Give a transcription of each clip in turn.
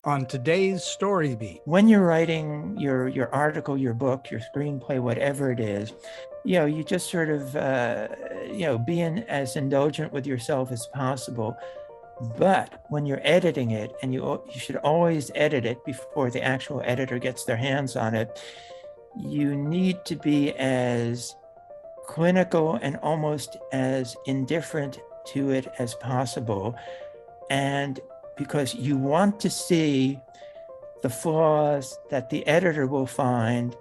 on today's StoryBeat. When you're writing your article, your book, your screenplay, whatever it is, you just sort of, being as indulgent with yourself as possible. But when you're editing it, and you should always edit it before the actual editor gets their hands on it, you need to be as clinical and almost as indifferent to it as possible. And because you want to see the flaws that the editor will find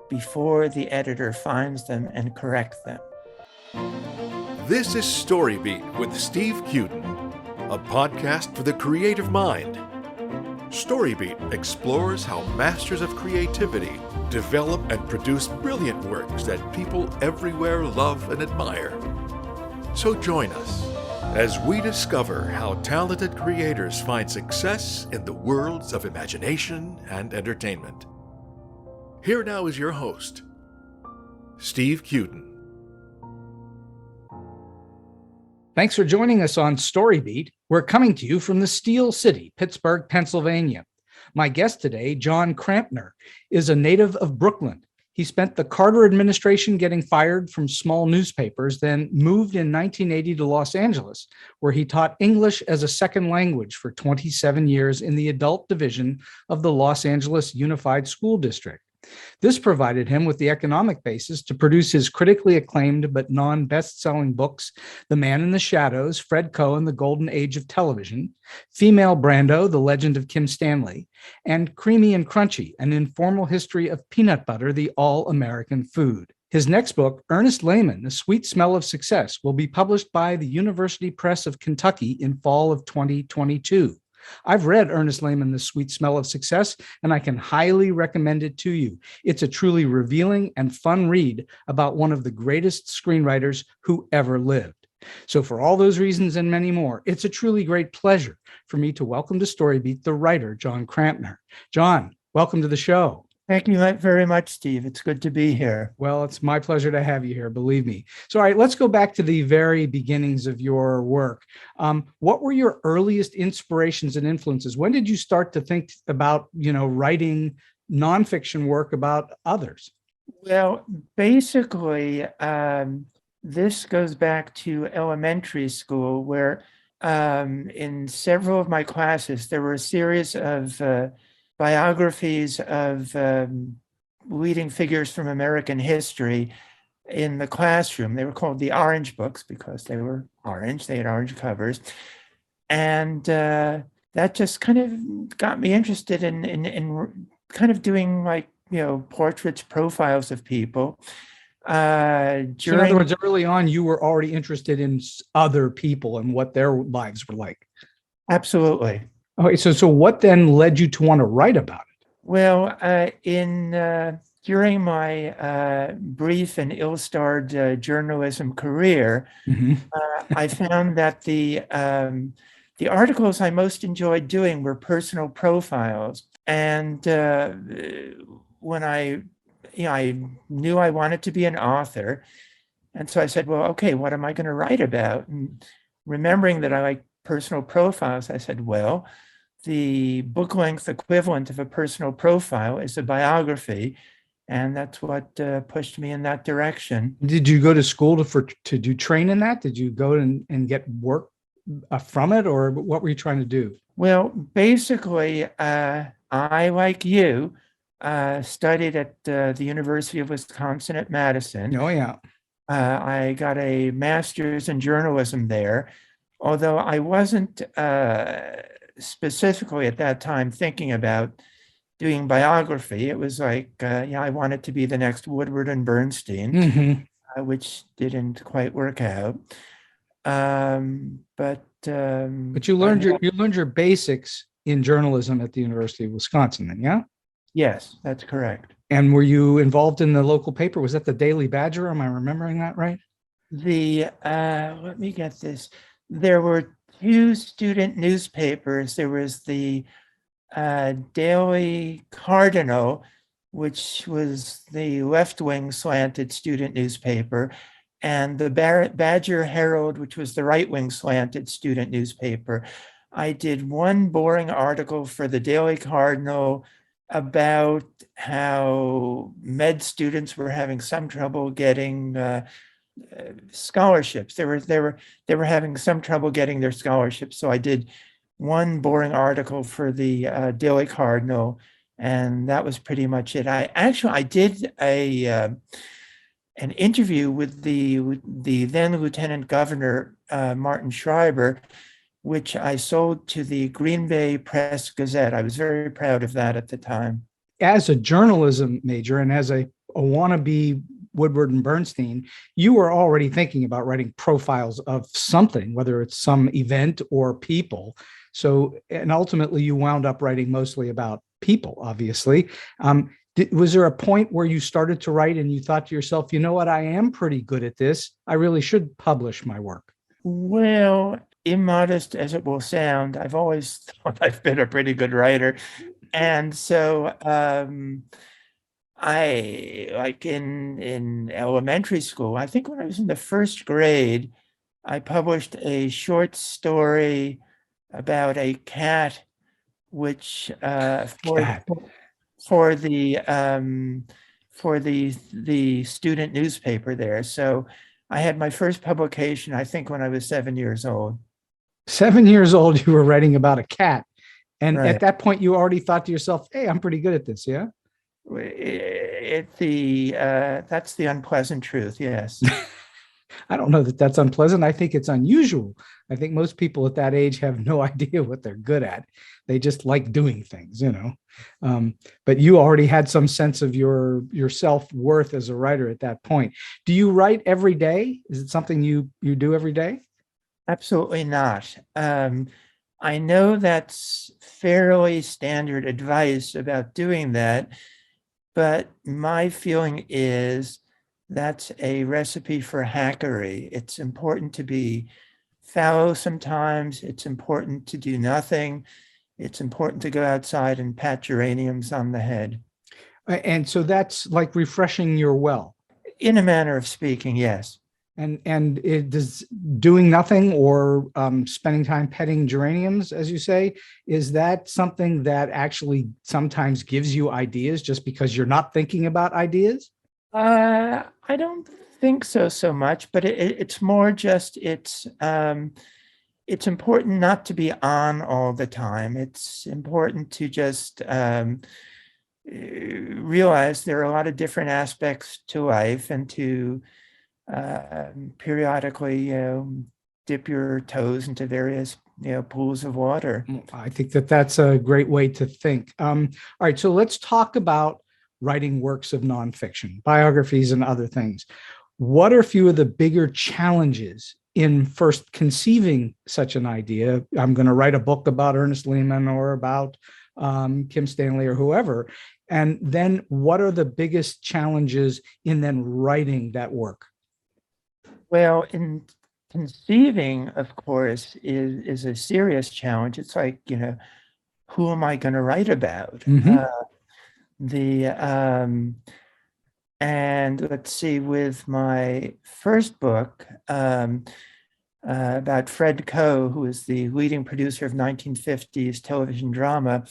before the editor finds them and corrects them. This is StoryBeat with Steve Cuden, a podcast for the creative mind. StoryBeat explores how masters of creativity develop and produce brilliant works that people everywhere love and admire. So join us as we discover how talented creators find success in the worlds of imagination and entertainment. Here now is your host, Steve Cuden. Thanks for joining us on StoryBeat. We're coming to you from the Steel City, Pittsburgh, Pennsylvania. My guest today, Jon Krampner, is a native of Brooklyn. He spent the Carter administration getting fired from small newspapers, then moved in 1980 to Los Angeles, where he taught English as a second language for 27 years in the adult division of the Los Angeles Unified School District. This provided him with the economic basis to produce his critically acclaimed but non-bestselling books, The Man in the Shadows, Fred Cohen, The Golden Age of Television, Female Brando, The Legend of Kim Stanley, and Creamy and Crunchy, An Informal History of Peanut Butter, the All-American Food. His next book, Ernest Lehman, The Sweet Smell of Success, will be published by the University Press of Kentucky in fall of 2022. I've read Ernest Lehman, The Sweet Smell of Success, and I can highly recommend it to you. It's a truly revealing and fun read about one of the greatest screenwriters who ever lived. So for all those reasons and many more, it's a truly great pleasure for me to welcome to StoryBeat the writer, Jon Krampner. Jon, welcome to the show. Thank you very much, Steve. It's good to be here. Well, it's my pleasure to have you here, believe me. So, all right, let's go back to the very beginnings of your work. What were your earliest inspirations and influences? When did you start to think about, writing nonfiction work about others? Well, basically, this goes back to elementary school, where in several of my classes, there were a series of biographies of leading figures from American history in the classroom. They were called the Orange Books because they were orange. They had orange covers. And that just kind of got me interested in kind of doing portraits, profiles of people. So in other words, early on, you were already interested in other people and what their lives were like. Absolutely. Okay, so what then led you to want to write about it? Well, during my brief and ill-starred journalism career, I found that the articles I most enjoyed doing were personal profiles. And when I knew I wanted to be an author, and so I said, well, okay, what am I going to write about? And remembering that I like personal profiles, I said, well, the book-length equivalent of a personal profile is a biography, and that's what pushed me in that direction. Did you go to school to do train in that? Did you go and get work from it, or what were you trying to do? Well, basically, I, like you, studied at the University of Wisconsin at Madison. Oh, yeah. I got a master's in journalism there, although I wasn't specifically at that time thinking about doing biography. It was like, I wanted to be the next Woodward and Bernstein, which didn't quite work out. But you learned your basics in journalism at the University of Wisconsin, then, yeah? Yes, that's correct. And were you involved in the local paper? Was that the Daily Badger? Am I remembering that right? Let me get this. There were two student newspapers. There was the Daily Cardinal, which was the left-wing slanted student newspaper, and the Badger Herald, which was the right-wing slanted student newspaper. I did one boring article for the Daily Cardinal about how med students were having some trouble getting scholarships. They were having some trouble getting their scholarships. So I did one boring article for the Daily Cardinal, and that was pretty much it. I did an interview with the then Lieutenant Governor Martin Schreiber, which I sold to the Green Bay Press Gazette. I was very proud of that at the time. As a journalism major and as a wannabe Woodward and Bernstein, you were already thinking about writing profiles of something, whether it's some event or people. So, and ultimately you wound up writing mostly about people, obviously. Was there a point where you started to write and you thought to yourself, you know what, I am pretty good at this. I really should publish my work? Well, immodest as it will sound, I've always thought I've been a pretty good writer. And so I, like in elementary school, I think when I was in the first grade, I published a short story about a cat, which for the student newspaper there. So I had my first publication, I think, when I was 7 years old. 7 years old, you were writing about a cat. And Right. At that point, you already thought to yourself, hey, I'm pretty good at this, yeah? That's the unpleasant truth, yes. I don't know that that's unpleasant. I think it's unusual. I think most people at that age have no idea what they're good at. They just like doing things, you know. But you already had some sense of your self-worth as a writer at that point. Do you write every day? Is it something you do every day? Absolutely not. I know that's fairly standard advice about doing that, but my feeling is that's a recipe for hackery. It's important to be fallow sometimes. It's important to do nothing. It's important to go outside and pat geraniums on the head. And so that's like refreshing your well. In a manner of speaking, yes. And it does doing nothing or spending time petting geraniums, as you say, is that something that actually sometimes gives you ideas just because you're not thinking about ideas? I don't think so much, but it's more just it's important not to be on all the time. It's important to just realize there are a lot of different aspects to life, and to periodically, dip your toes into various, pools of water. I think that that's a great way to think. All right, so let's talk about writing works of nonfiction, biographies and other things. What are a few of the bigger challenges in first conceiving such an idea? I'm going to write a book about Ernest Lehman or about Kim Stanley or whoever. And then what are the biggest challenges in then writing that work? Well, in conceiving, of course, is a serious challenge. It's like, who am I going to write about? Mhm. And let's see, with my first book about Fred Coe, who was the leading producer of 1950s television drama,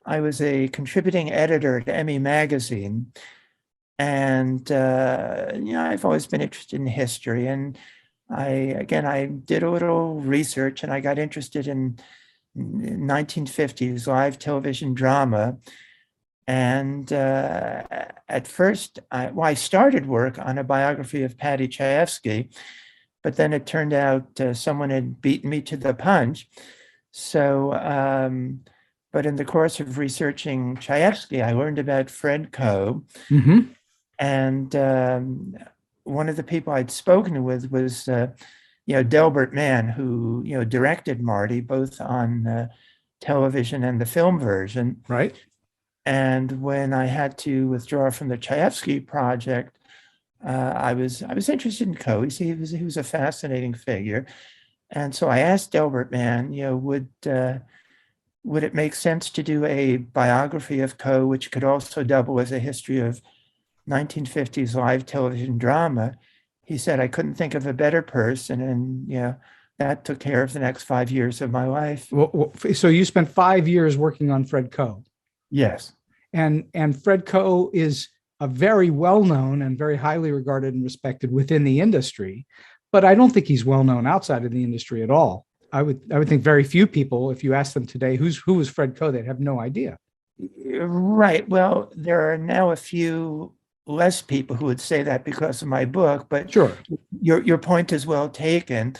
I was a contributing editor at Emmy Magazine. And, I've always been interested in history. And I did a little research, and I got interested in 1950s live television drama. And at first, I started work on a biography of Paddy Chayefsky, but then it turned out someone had beaten me to the punch. So, but in the course of researching Chayefsky, I learned about Fred Coe. Mm-hmm. And one of the people I'd spoken with was, Delbert Mann, who, directed Marty both on television and the film version. Right. And when I had to withdraw from the Chayefsky project, I was interested in Coe. He was a fascinating figure, and so I asked Delbert Mann, would it make sense to do a biography of Coe, which could also double as a history of 1950s live television drama? He said, I couldn't think of a better person, and that took care of the next 5 years of my life. So you spent 5 years working on Fred Coe. Yes. And Fred Coe is a very well-known and very highly regarded and respected within the industry, but I don't think he's well-known outside of the industry at all. I would think very few people, if you ask them today, who is Fred Coe, they'd have no idea. Right. Well, there are now a few less people who would say that because of my book, but sure, your point is well taken.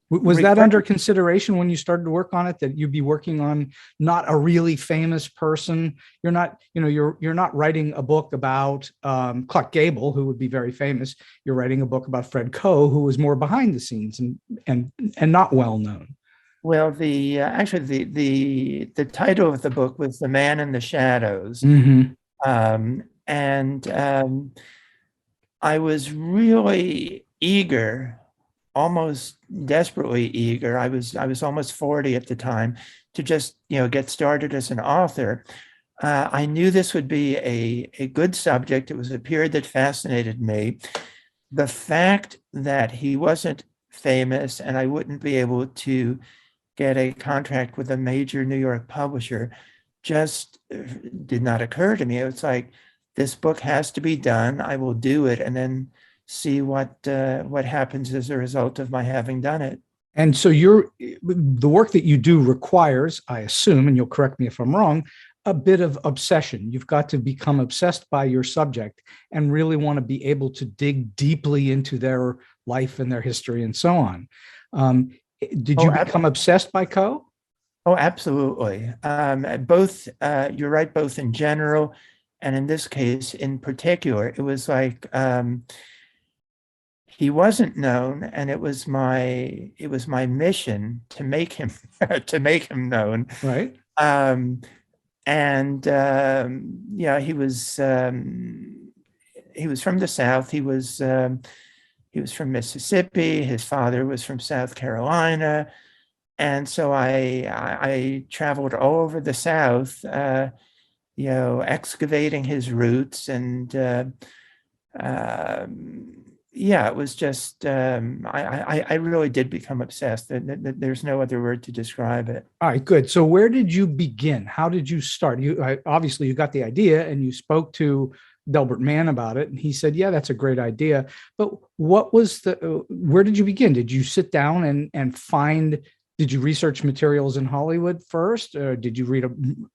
Was that under consideration when you started to work on it, that you'd be working on not a really famous person? You're not, you're not writing a book about Clark Gable, who would be very famous. You're writing a book about Fred Coe, who was more behind the scenes and not well known. Well, actually the title of the book was The Man in the Shadows. Mm-hmm. I was really eager, almost desperately eager. I was almost 40 at the time to just, get started as an author. I knew this would be a good subject. It was a period that fascinated me. The fact that he wasn't famous and I wouldn't be able to get a contract with a major New York publisher just did not occur to me. It was like, this book has to be done. I will do it, and then see what happens as a result of my having done it. And so the work that you do requires, I assume, and you'll correct me if I'm wrong, a bit of obsession. You've got to become obsessed by your subject and really want to be able to dig deeply into their life and their history and so on. Did you become obsessed by Coe? Oh, absolutely. Both, you're right, both in general and in this case in particular. It was like he wasn't known, and it was my mission to make him known. Right. He was from the South. He was from Mississippi. His father was from South Carolina. And so I traveled all over the South, excavating his roots. And it was just, I really did become obsessed. There's no other word to describe it. All right, good. So where did you begin? How did you start? Obviously you got the idea and you spoke to Delbert Mann about it, and he said, yeah, that's a great idea. But where did you begin? Did you sit down and find, did you research materials in Hollywood first? Or did you read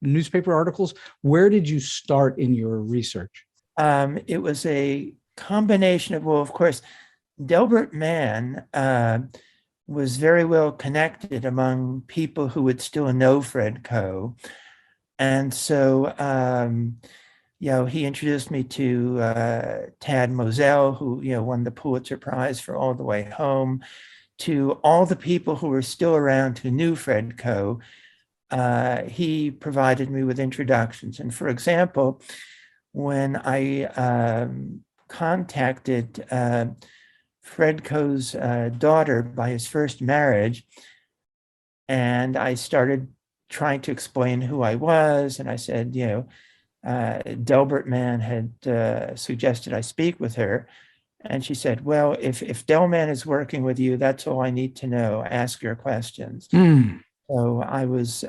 newspaper articles? Where did you start in your research? It was a combination of, well, of course, Delbert Mann was very well connected among people who would still know Fred Coe. And so, he introduced me to Tad Moselle, who, won the Pulitzer Prize for All the Way Home, to all the people who were still around who knew Fred Coe. He provided me with introductions. And for example, when I contacted Fred Coe's daughter by his first marriage, and I started trying to explain who I was, and I said, Delbert Mann had suggested I speak with her. And she said, well, if Del Mann is working with you, that's all I need to know. Ask your questions. So I was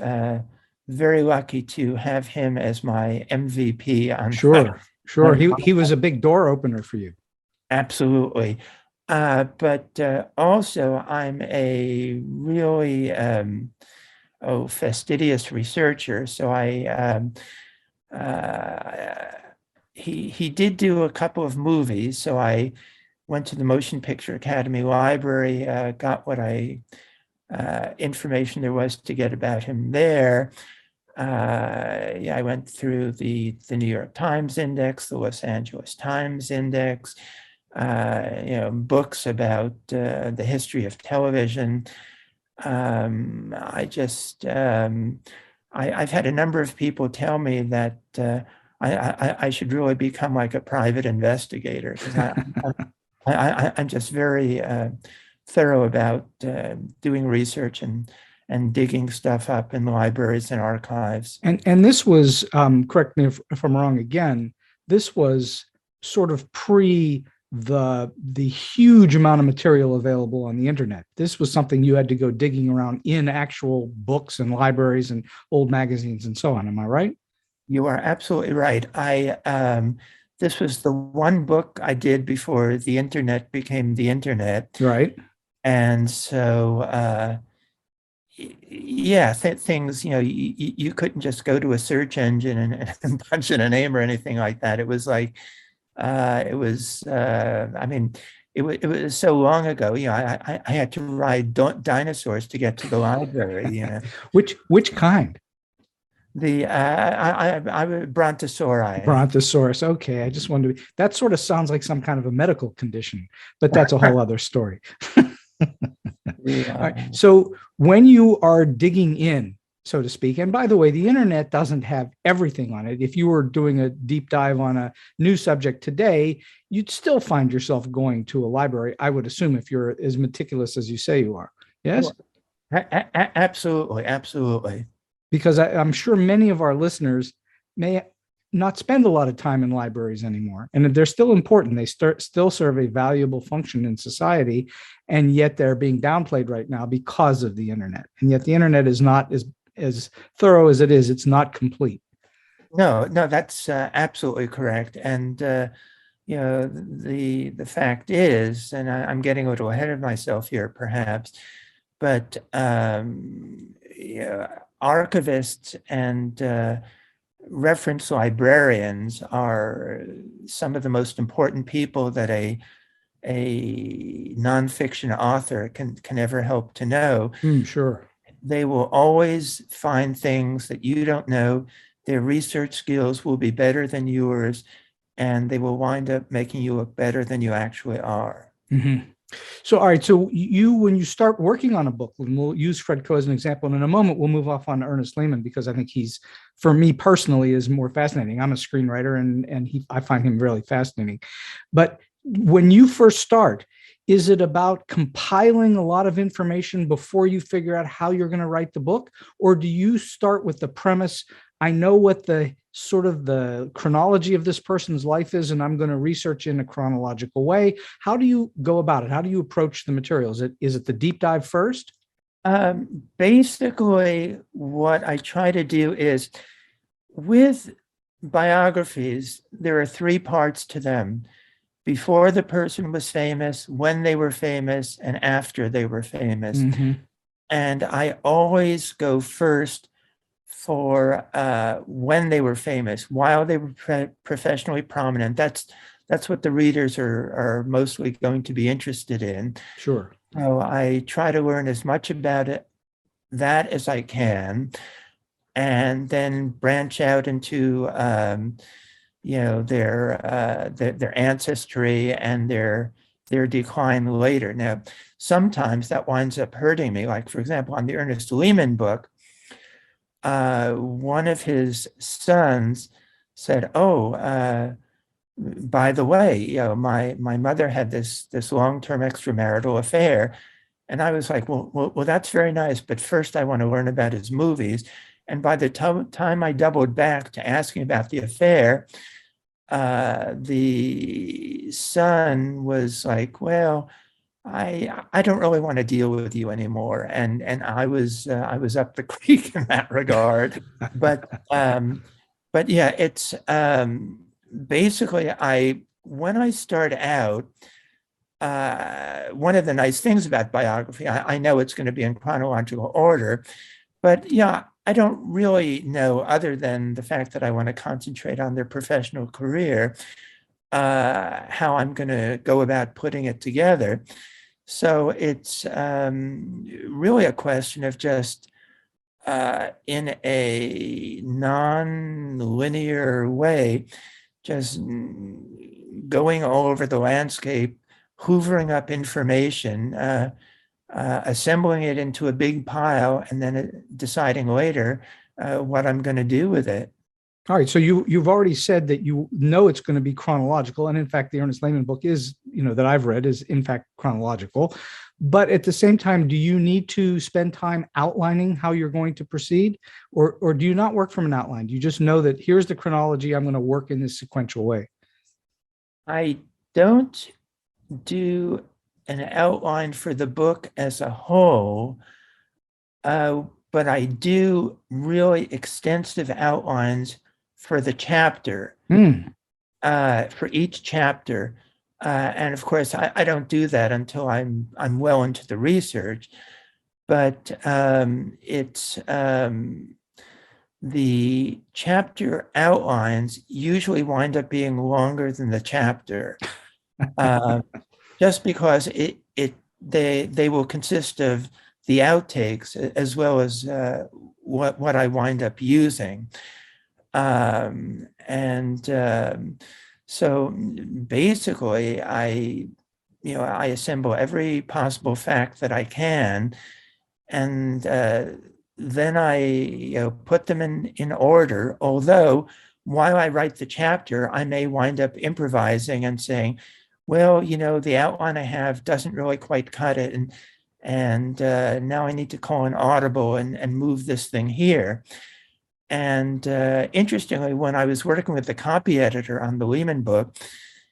very lucky to have him as my MVP on. Sure. He was a big door opener for you. Absolutely. But also I'm a really fastidious researcher. So he did do a couple of movies. So I went to the Motion Picture Academy Library, got what information there was to get about him there. I went through the New York Times Index, the Los Angeles Times Index, books about the history of television. I've had a number of people tell me that I should really become like a private investigator, because I'm just very thorough about doing research and digging stuff up in libraries and archives. And this was, correct me if I'm wrong again, this was sort of pre the huge amount of material available on the internet. This was something you had to go digging around in actual books and libraries and old magazines and so on. Am I right? You are absolutely right. This was the one book I did before the internet became the internet. Right. And so, yeah, things, you couldn't just go to a search engine and punch in a name or anything like that. It was like, I mean, it was so long ago, I had to ride dinosaurs to get to the library, Which kind? I Brontosauri. Brontosaurus. Okay. I just wanted to, that sort of sounds like some kind of a medical condition, but that's a whole other story. Yeah. All right. So when you are digging in, so to speak, and by the way, the internet doesn't have everything on it. If you were doing a deep dive on a new subject today, you'd still find yourself going to a library, I would assume, if you're as meticulous as you say you are. Yes? Absolutely. Absolutely. Because I'm sure many of our listeners may not spend a lot of time in libraries anymore, and they're still important. They still serve a valuable function in society, and yet they're being downplayed right now because of the internet. And yet the internet is not as thorough as it is. It's not complete. No, that's absolutely correct. And the fact is, and I'm getting a little ahead of myself here, perhaps, but archivists and reference librarians are some of the most important people that a nonfiction author can ever help to know. Sure. They will always find things that you don't know. Their research skills will be better than yours, and they will wind up making you look better than you actually are. Mm-hmm. So, all right. So when you start working on a book, and we'll use Fred Coe as an example, and in a moment we'll move off on Ernest Lehman, because I think he's, for me personally, is more fascinating. I'm a screenwriter, and I find him really fascinating. But when you first start, is it about compiling a lot of information before you figure out how you're going to write the book? Or do you start with the premise, I know what the sort of the chronology of this person's life is, and I'm going to research in a chronological way? How do you go about it? How do you approach the material? Is it the deep dive first? Basically, what I try to do is, with biographies, there are three parts to them: before the person was famous, when they were famous, and after they were famous. Mm-hmm. And I always go first for when they were famous, while they were professionally prominent. That's what the readers are mostly going to be interested in. Sure. So I try to learn as much about that as I can, and then branch out into their ancestry and their decline later. Now, sometimes that winds up hurting me. Like, for example, on the Ernest Lehman book, one of his sons said, "Oh, by the way, my mother had this long-term extramarital affair," and I was like, "Well, that's very nice, but first I want to learn about his movies." And by the time I doubled back to asking about the affair, the son was like, "Well, I don't really want to deal with you anymore," and I was up the creek in that regard. But yeah, it's basically when I start out, one of the nice things about biography, I know it's going to be in chronological order, but yeah, I don't really know, other than the fact that I want to concentrate on their professional career, how I'm going to go about putting it together. So it's really a question of just in a non-linear way, just going all over the landscape, hoovering up information, assembling it into a big pile, and then deciding later what I'm going to do with it. All right. So you've already said that you know it's going to be chronological. And in fact, the Ernest Lehman book is, that I've read, is in fact chronological. But at the same time, do you need to spend time outlining how you're going to proceed? Or do you not work from an outline? Do you just know that here's the chronology, I'm going to work in this sequential way? I don't do an outline for the book as a whole, but I do really extensive outlines for the chapter, for each chapter. And of course, I don't do that until I'm well into the research. But it's the chapter outlines usually wind up being longer than the chapter, just because they will consist of the outtakes as well as what I wind up using. So basically, I assemble every possible fact that I can, and then I put them in order. Although while I write the chapter, I may wind up improvising and saying, well, the outline I have doesn't really quite cut it, and now I need to call an audible and move this thing here. And interestingly, when I was working with the copy editor on the Lehman book,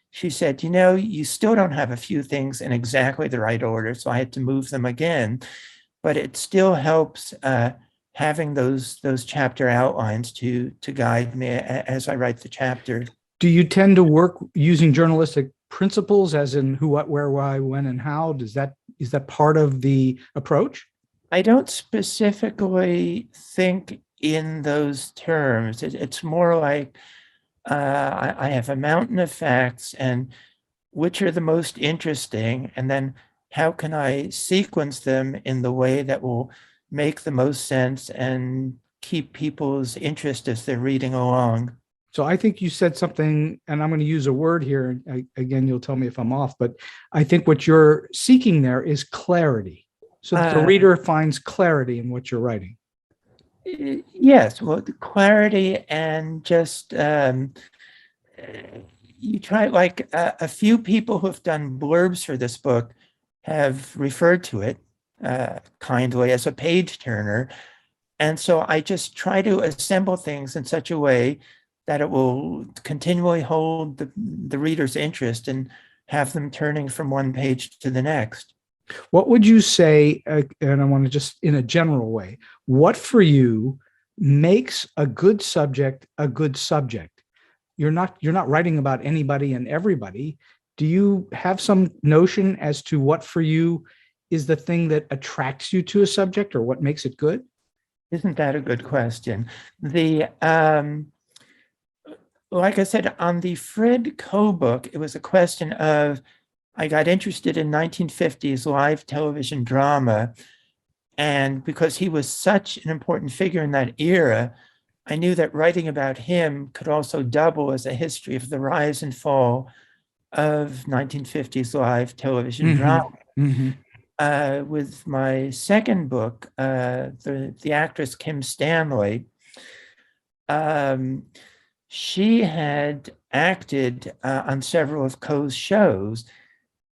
she said, you still don't have a few things in exactly the right order, so I had to move them again. But it still helps having those chapter outlines to guide me as I write the chapter. Do you tend to work using journalistic principles, as in who, what, where, why, when, and how? Is that part of the approach? I don't specifically think in those terms. It's more like I have a mountain of facts, and which are the most interesting, and then how can I sequence them in the way that will make the most sense and keep people's interest as they're reading along. So I think you said something, and I'm going to use a word here. Again, you'll tell me if I'm off, but I think what you're seeking there is clarity, so that the reader finds clarity in what you're writing. Yes, well, the clarity, and just you try, like a few people who have done blurbs for this book have referred to it kindly as a page turner. And so I just try to assemble things in such a way that it will continually hold the reader's interest and have them turning from one page to the next. What would you say, and I want to just in a general way, what for you makes a good subject a good subject? You're not writing about anybody and everybody. Do you have some notion as to what for you is the thing that attracts you to a subject, or what makes it good? Isn't that a good question? Like I said, on the Fred Coe book, it was a question of, I got interested in 1950s live television drama. And because he was such an important figure in that era, I knew that writing about him could also double as a history of the rise and fall of 1950s live television drama. With my second book, the actress Kim Stanley, she had acted on several of Coe's shows.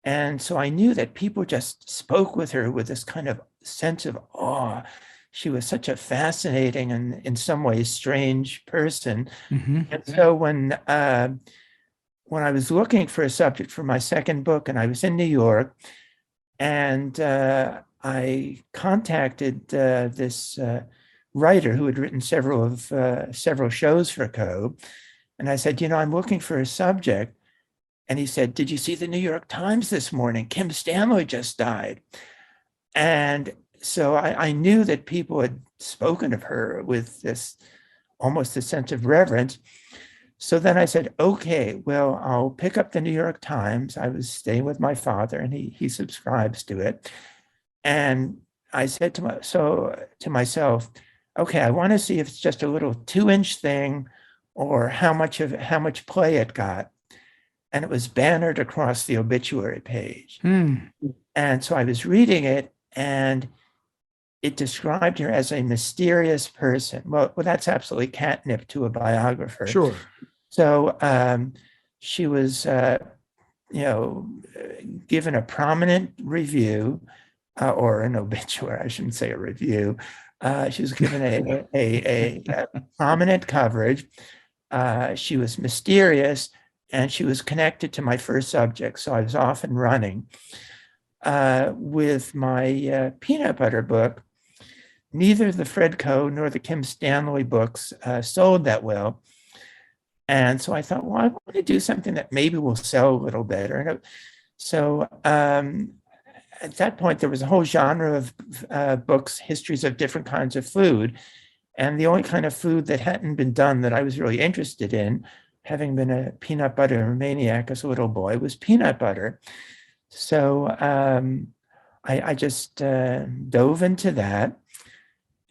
And so I knew that people just spoke with her with this kind of sense of awe. She was such a fascinating and in some ways strange person. And so when I was looking for a subject for my second book, and I was in New York, and I contacted this writer who had written several shows for Coe. And I said, I'm looking for a subject. And he said, did you see the New York Times this morning? Kim Stanley just died. And so I knew that people had spoken of her with this almost a sense of reverence. So then I said, okay, well, I'll pick up the New York Times. I was staying with my father, and he subscribes to it. And I said to myself, okay, I want to see if it's just a little 2-inch thing or how much play it got. And it was bannered across the obituary page. And so I was reading it, and it described her as a mysterious person. Well, that's absolutely catnip to a biographer. Sure. So she was, given a prominent review, or an obituary. I shouldn't say a review. She was given a prominent coverage. She was mysterious, and she was connected to my first subject. So I was off and running. With my peanut butter book, neither the Fred Coe nor the Kim Stanley books sold that well. And so I thought, well, I want to do something that maybe will sell a little better. And so at that point, there was a whole genre of books, histories of different kinds of food. And the only kind of food that hadn't been done that I was really interested in, having been a peanut butter maniac as a little boy, was peanut butter. So I just dove into that.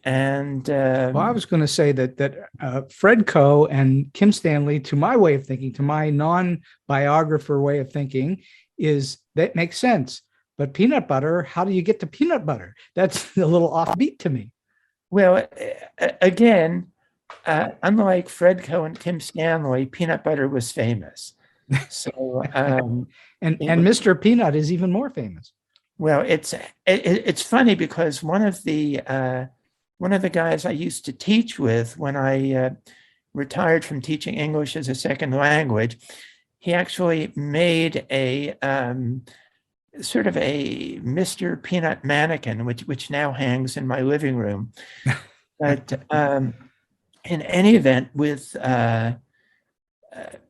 And well, I was going to say that Fred Coe and Kim Stanley, to my way of thinking, to my non-biographer way of thinking, is that makes sense. But peanut butter, how do you get to peanut butter? That's a little offbeat to me. Well, again, unlike Fred Coe and Kim Stanley, peanut butter was famous. So and Mr. Peanut is even more famous. Well, it's funny because one of the guys I used to teach with when I retired from teaching English as a second language, he actually made a sort of a Mr. Peanut mannequin, which now hangs in my living room. But in any event, with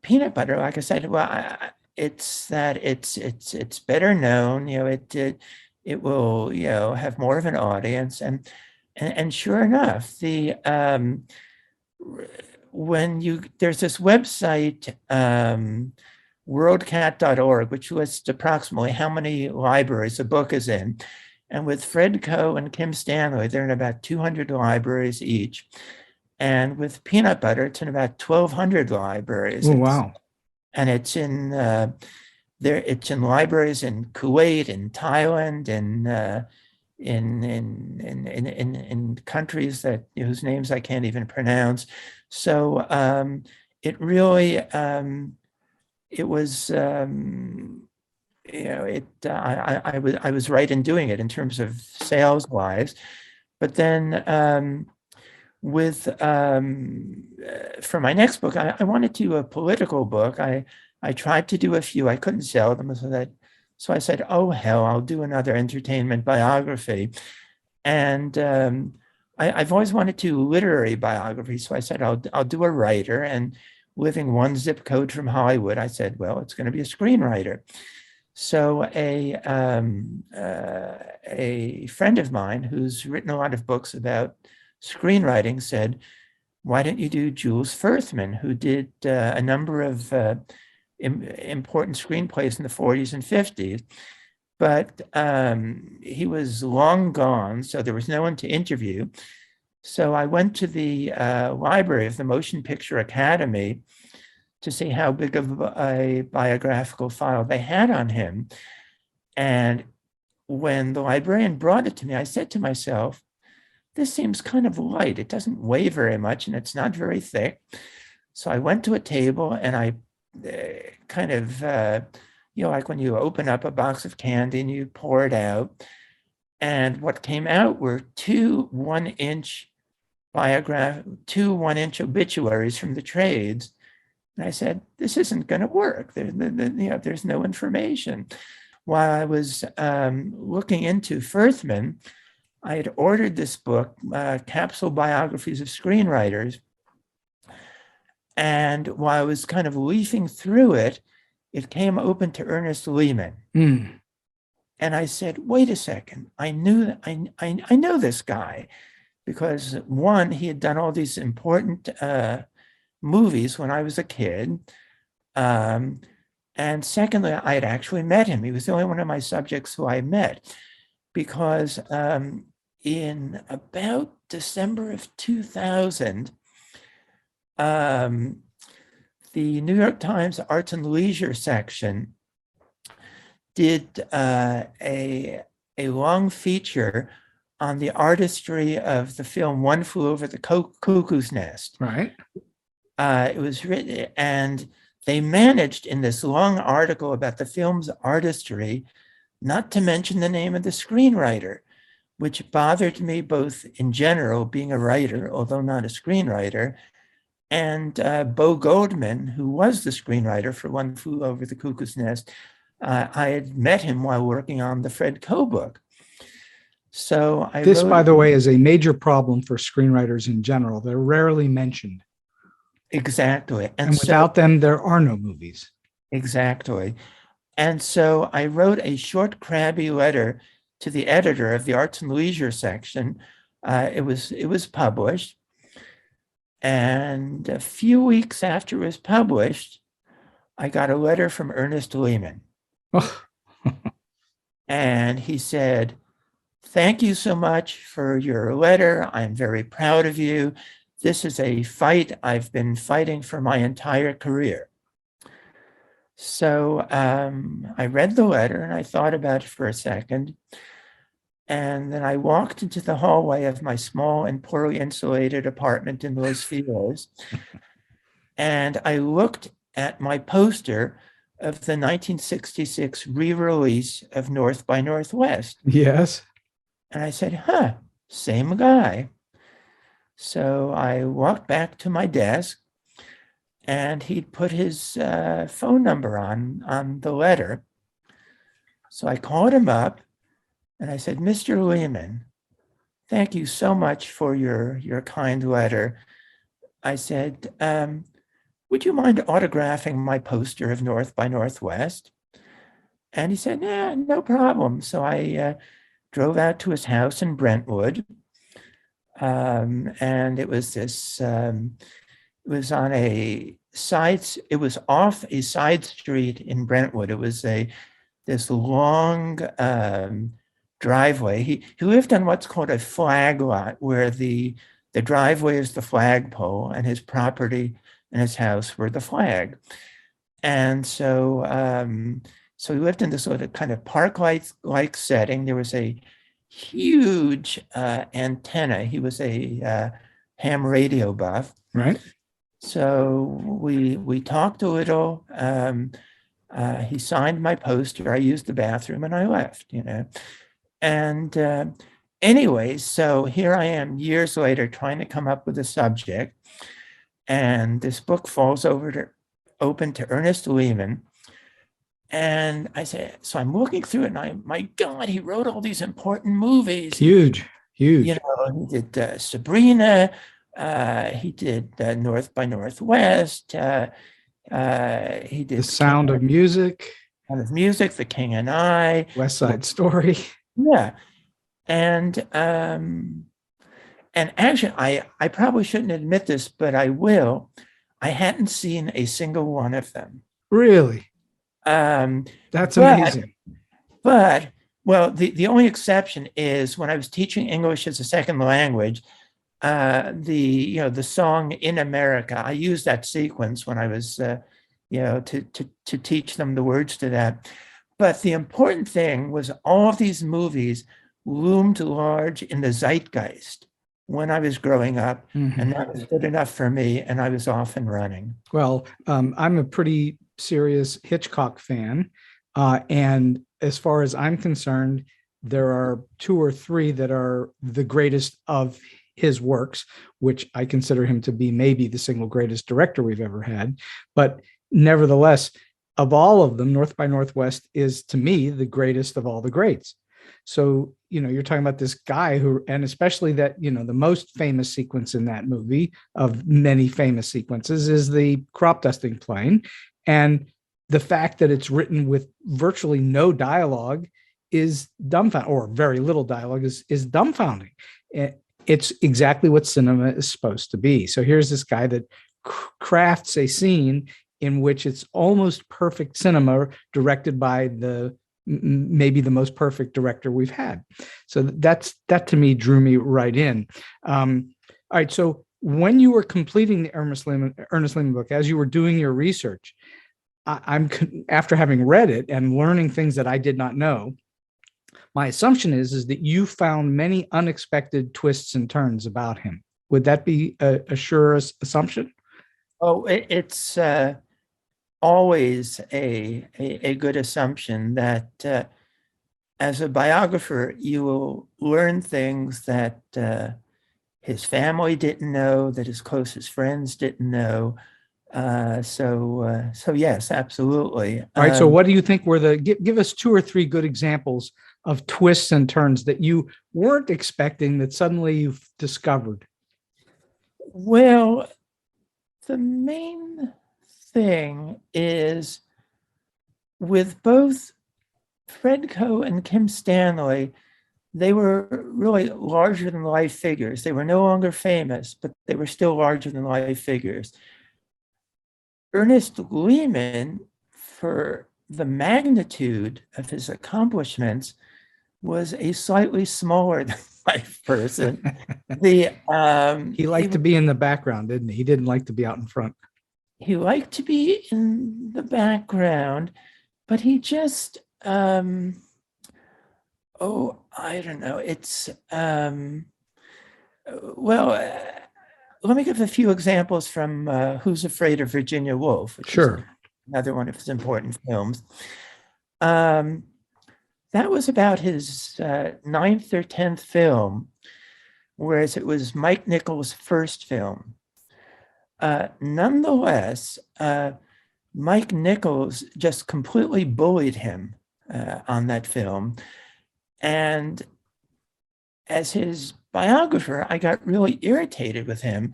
peanut butter, like I said, well, it's better known. It will have more of an audience, and sure enough, there's this website, worldcat.org, which lists approximately how many libraries a book is in. And with Fred Coe and Kim Stanley, they're in about 200 libraries each. And with peanut butter, it's in about 1,200 libraries. Oh, wow. And it's in it's in libraries in Kuwait, in Thailand, in countries whose names I can't even pronounce. So it really it was I was right in doing it in terms of sales wise, but then for my next book, I wanted to do a political book. I tried to do a few, I couldn't sell them, so I said, oh hell, I'll do another entertainment biography. And I've always wanted to do literary biography, so I said I'll do a writer. And living one zip code from Hollywood, I said, well, it's going to be a screenwriter. So a friend of mine who's written a lot of books about screenwriting said, why don't you do Jules Furthman, who did a number of important screenplays in the 40s and 50s, but he was long gone, so there was no one to interview. So I went to the library of the Motion Picture Academy to see how big of a biographical file they had on him. And when the librarian brought it to me, I said to myself, this seems kind of light. It doesn't weigh very much and it's not very thick. So I went to a table and I kind of, like when you open up a box of candy and you pour it out. And what came out were two one-inch obituaries from the trades. And I said, this isn't going to work. There's no information. While I was looking into Furthman, I had ordered this book, Capsule Biographies of Screenwriters. And while I was kind of leafing through it, it came open to Ernest Lehman. Mm. And I said, wait a second, I know this guy, because one, he had done all these important movies when I was a kid. And secondly, I had actually met him. He was the only one of my subjects who I met, because in about December of 2000, the New York Times Arts and Leisure section did a long feature on the artistry of the film One Flew Over the Cuckoo's Nest. Right. It was written, and they managed in this long article about the film's artistry not to mention the name of the screenwriter, which bothered me both in general, being a writer, although not a screenwriter, And Bo Goldman, who was the screenwriter for One Flew Over the Cuckoo's Nest, I had met him while working on the Fred Coe book. So I This, wrote, by the way, is a major problem for screenwriters in general. They're rarely mentioned. exactly. And without them, there are no movies. Exactly. And so I wrote a short, crabby letter to the editor of the Arts and Leisure section. It was published. And a few weeks after it was published, I got a letter from Ernest Lehman. Oh. And he said, "Thank you so much for your letter. I'm very proud of you. This is a fight I've been fighting for my entire career." So I read the letter and I thought about it for a second. And then I walked into the hallway of my small and poorly insulated apartment in Los Feliz. And I looked at my poster of the 1966 re-release of North by Northwest. Yes. And I said, same guy. So I walked back to my desk and he'd put his phone number on the letter. So I called him up and I said, "Mr. Lehman, thank you so much for your kind letter." I said, "Would you mind autographing my poster of North by Northwest?" And he said, "Yeah, no problem." So I drove out to his house in Brentwood. And it was this, it was on it was off a side street in Brentwood. It was this long driveway. He lived on what's called a flag lot, where the driveway is the flagpole and his property and his house were the flag. And so so he lived in this sort of kind of park-like setting. There was a huge antenna. He was a ham radio buff. Right. So we talked a little. He signed my poster. I used the bathroom and I left, And anyway, so here I am years later trying to come up with a subject. And this book falls open to Ernest Lehman. And I say, so I'm looking through it and my God, he wrote all these important movies. Huge. He did Sabrina. He did North by Northwest. He did The Sound of Music. Sound of Music, The King and I. West Side Story. Yeah. And actually, I probably shouldn't admit this, but I will. I hadn't seen a single one of them. Really? That's amazing. But well, the only exception is when I was teaching English as a second language, the song "In America." I used that sequence when I was to teach them the words to that. But the important thing was all of these movies loomed large in the zeitgeist when I was growing up, and that was good enough for me, and I was off and running. Well, I'm a pretty serious Hitchcock fan, and as far as I'm concerned, there are 2 or 3 that are the greatest of his works, which I consider him to be maybe the single greatest director we've ever had. But nevertheless, of all of them, North by Northwest is, to me, the greatest of all the greats. So, you're talking about this guy who, and especially that, the most famous sequence in that movie of many famous sequences is the crop dusting plane. And the fact that it's written with virtually no dialogue is dumbfounding, or very little dialogue is dumbfounding. It's exactly what cinema is supposed to be. So here's this guy that crafts a scene in which it's almost perfect cinema, directed by maybe the most perfect director we've had. So that to me drew me right in. All right. So when you were completing the Ernest Lehman book, as you were doing your research, I'm after having read it and learning things that I did not know, my assumption is that you found many unexpected twists and turns about him. Would that be a sure assumption? Oh, it's always a good assumption that as a biographer, you will learn things that his family didn't know, that his closest friends didn't know. So yes, absolutely. All right. So what do you think were give us 2 or 3 good examples of twists and turns that you weren't expecting that suddenly you've discovered? Well, the main thing is with both Fredco and Kim Stanley, they were really larger than life figures. They were no longer famous, but they were still larger than life figures. Ernest Lehman, for the magnitude of his accomplishments, was a slightly smaller than life person. He liked to be in the background, didn't he? He didn't like to be out in front. He liked to be in the background, but he just, I don't know. It's, let me give a few examples from Who's Afraid of Virginia Woolf, which is another one of his important films. That was about his 9th or 10th film, whereas it was Mike Nichols' first film. Nonetheless, Mike Nichols just completely bullied him on that film. And as his biographer, I got really irritated with him.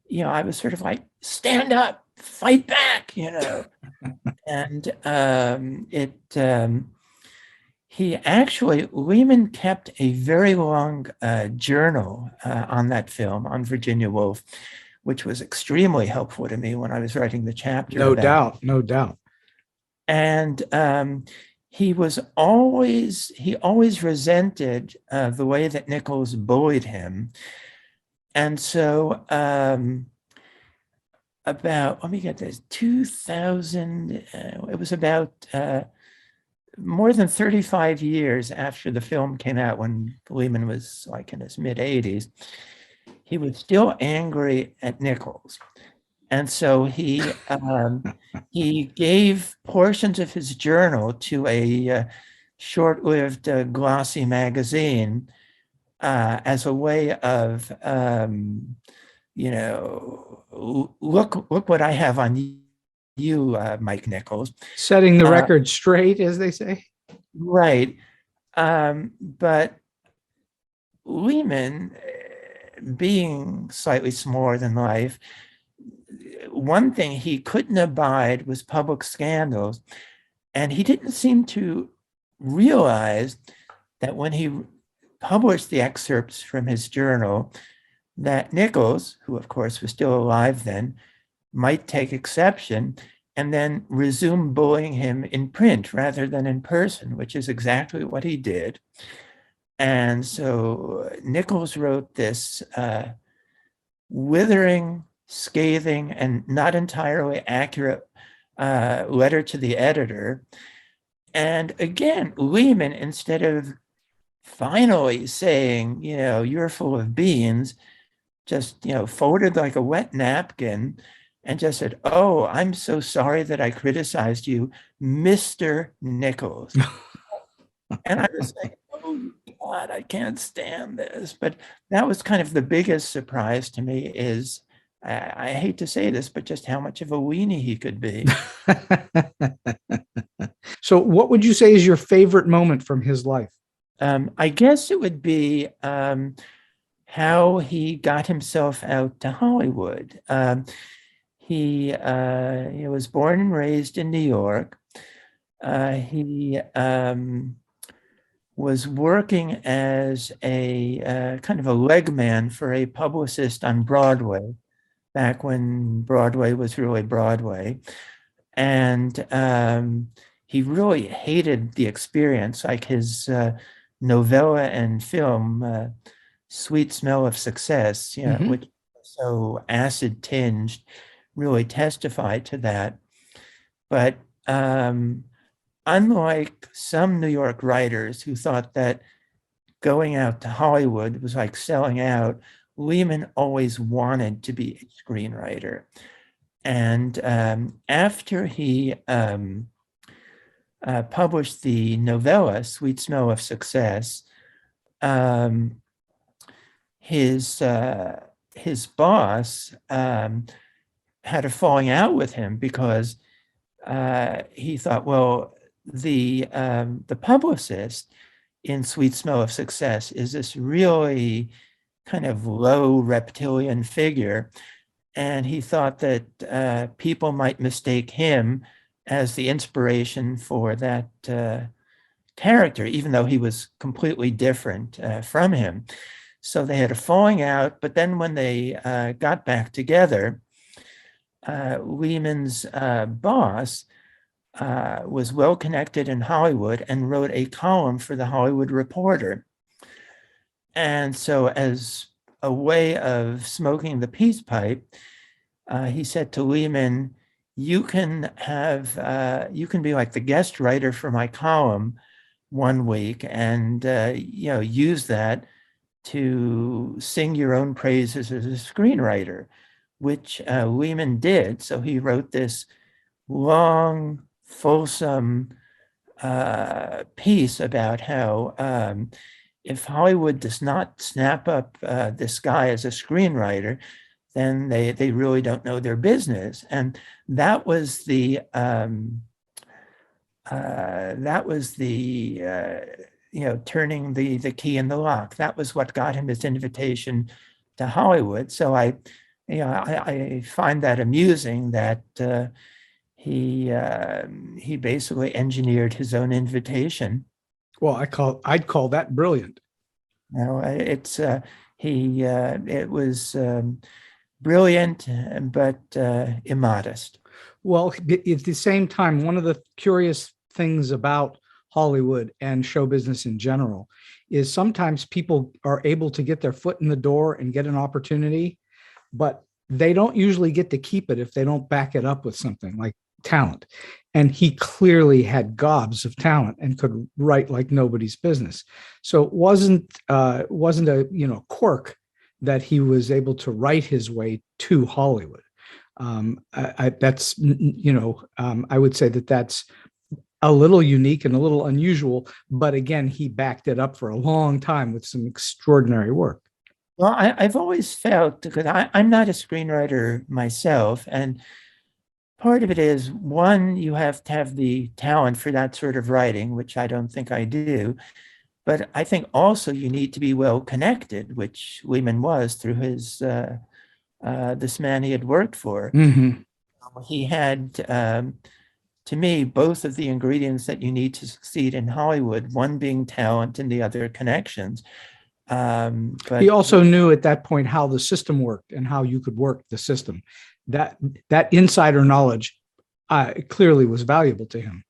You know, I was sort of like, stand up, fight back, you know. And Lehman kept a very long journal on that film, on Virginia Woolf, which was extremely helpful to me when I was writing the chapter. No doubt. And he always resented the way that Nichols bullied him. And so let me get this, 2000, it was about more than 35 years after the film came out, when Lehman was like in his mid-80s, he was still angry at Nichols. And so he gave portions of his journal to a short-lived glossy magazine as a way of, look what I have on you, Mike Nichols. Setting the record straight, as they say. Right. But Lehman, being slightly smaller than life, one thing he couldn't abide was public scandals. And he didn't seem to realize that when he published the excerpts from his journal, that Nichols, who of course was still alive then, might take exception and then resume bullying him in print rather than in person, which is exactly what he did. And so Nichols wrote this withering, scathing, and not entirely accurate letter to the editor. And again, Lehman, instead of finally saying, you're full of beans, just, folded like a wet napkin and just said, "Oh, I'm so sorry that I criticized you, Mr. Nichols." And I was like, oh God, I can't stand this. But that was kind of the biggest surprise to me is, I hate to say this, but just how much of a weenie he could be. So what would you say is your favorite moment from his life? I guess it would be how he got himself out to Hollywood. He was born and raised in New York. He was working as a kind of a leg man for a publicist on Broadway, back when Broadway was really Broadway. And he really hated the experience, like his novella and film, Sweet Smell of Success, which was so acid tinged, really testified to that. But unlike some New York writers who thought that going out to Hollywood was like selling out, Lehman always wanted to be a screenwriter. And after he published the novella, Sweet Smell of Success, his boss had a falling out with him because he thought, well, the publicist in Sweet Smell of Success is this really kind of low reptilian figure, and he thought that people might mistake him as the inspiration for that character, even though he was completely different from him. So they had a falling out, but then when they got back together, Lehman's boss was well connected in Hollywood and wrote a column for the Hollywood Reporter. And so as a way of smoking the peace pipe, he said to Lehman, you can be like the guest writer for my column one week and use that to sing your own praises as a screenwriter, which Lehman did. So he wrote this long, fulsome piece about how if Hollywood does not snap up this guy as a screenwriter, then they really don't know their business. And that was the turning the key in the lock. That was what got him his invitation to Hollywood. So I find that amusing that he basically engineered his own invitation. Well, I'd call that brilliant. No, it was brilliant, but immodest. Well, at the same time, one of the curious things about Hollywood and show business in general is sometimes people are able to get their foot in the door and get an opportunity, but they don't usually get to keep it if they don't back it up with something like talent. And he clearly had gobs of talent and could write like nobody's business. So it wasn't a quirk that he was able to write his way to Hollywood. I would say that that's a little unique and a little unusual, but again, he backed it up for a long time with some extraordinary work. Well, I've always felt, because I'm not a screenwriter myself, and part of it is, one, you have to have the talent for that sort of writing, which I don't think I do. But I think also you need to be well connected, which Lehman was through his this man he had worked for. Mm-hmm. He had, to me, both of the ingredients that you need to succeed in Hollywood, one being talent and the other connections. But he also knew at that point how the system worked and how you could work the system. That insider knowledge clearly was valuable to him.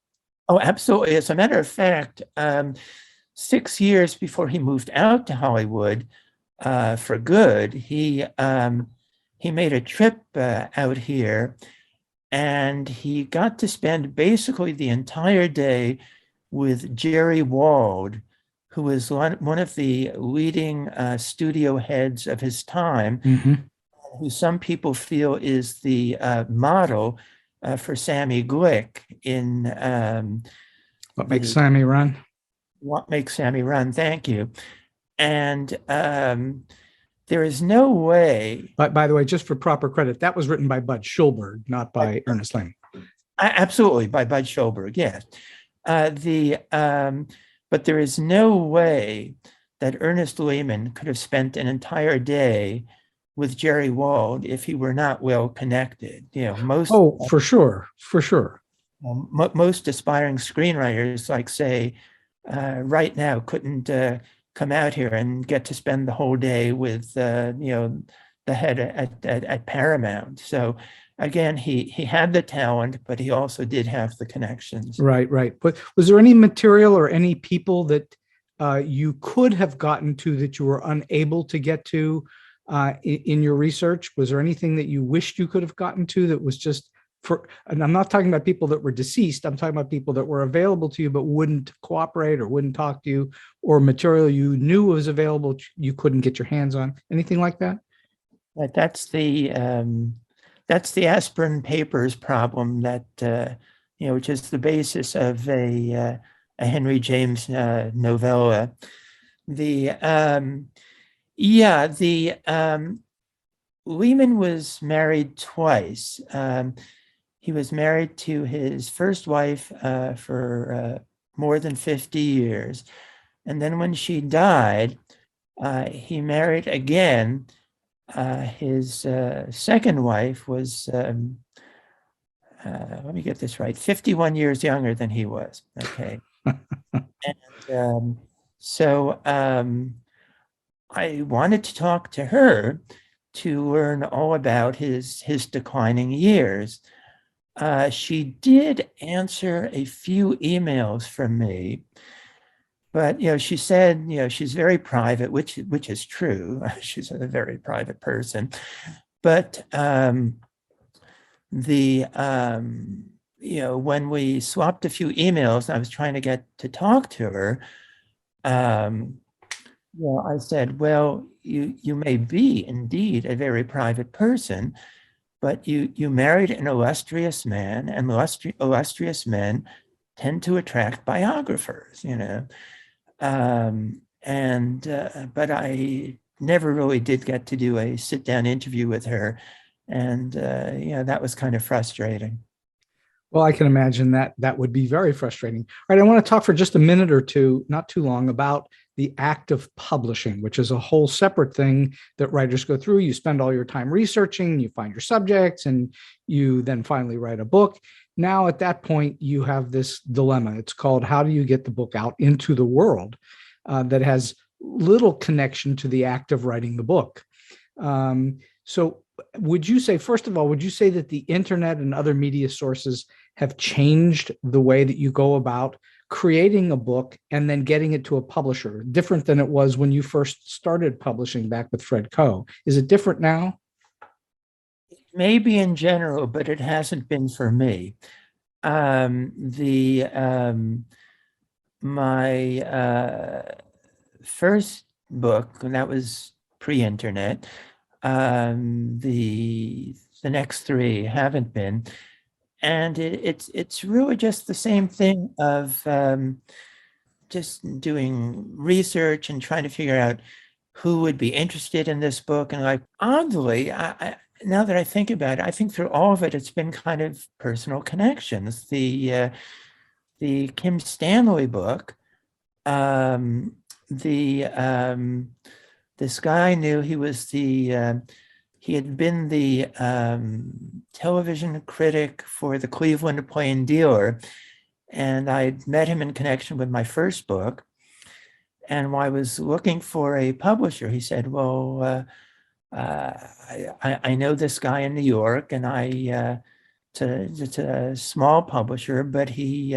Oh, absolutely. As a matter of fact, 6 years before he moved out to Hollywood for good, he made a trip out here, and he got to spend basically the entire day with Jerry Wald, who was one of the leading studio heads of his time, mm-hmm. who some people feel is the model for Sammy Glick in What Makes Sammy Run? What Makes Sammy Run, thank you. And there is no way. But by the way, just for proper credit, that was written by Bud Schulberg, not by Ernest Lehman. Absolutely, by Bud Schulberg, yes. But there is no way that Ernest Lehman could have spent an entire day with Jerry Wald if he were not well connected. For sure. Most aspiring screenwriters, like say, right now, couldn't come out here and get to spend the whole day with the head at Paramount. So again, he had the talent, but he also did have the connections. Right. But was there any material or any people that you could have gotten to that you were unable to get to in your research? Was there anything that you wished you could have gotten to that was just and I'm not talking about people that were deceased, I'm talking about people that were available to you but wouldn't cooperate or wouldn't talk to you, or material you knew was available you couldn't get your hands on? Anything like that? But that's the Aspirin Papers problem that which is the basis of a Henry James novella. Yeah, the Lehman was married twice. He was married to his first wife for more than 50 years. And then when she died, he married again. His second wife was, let me get this right, 51 years younger than he was. Okay. And I wanted to talk to her to learn all about his declining years. She did answer a few emails from me, but she said she's very private, which is true. She's a very private person, but when we swapped a few emails, I was trying to get to talk to her. I said, well, you may be indeed a very private person, but you married an illustrious man, and illustrious men tend to attract biographers, but I never really did get to do a sit-down interview with her, and that was kind of frustrating. Well, I can imagine that would be very frustrating. All right, I want to talk for just a minute or two, not too long, about the act of publishing, which is a whole separate thing that writers go through. You spend all your time researching, you find your subjects, and you then finally write a book. Now, at that point, you have this dilemma. It's called, how do you get the book out into the world that has little connection to the act of writing the book? So would you say, first of all, would you say that the internet and other media sources have changed the way that you go about creating a book and then getting it to a publisher, different than it was when you first started publishing back with Fred Coe? Is it different now? Maybe in general, but it hasn't been for me. My first book, and that was pre-internet. The next three haven't been, and it's really just the same thing of just doing research and trying to figure out who would be interested in this book. And like, oddly, I now that I think about it, I think through all of it, it's been kind of personal connections. The Kim Stanley book, this guy I knew, he was he had been the television critic for the Cleveland Plain Dealer, and I'd met him in connection with my first book. And while I was looking for a publisher, he said, well, I know this guy in New York, and it's a small publisher, but he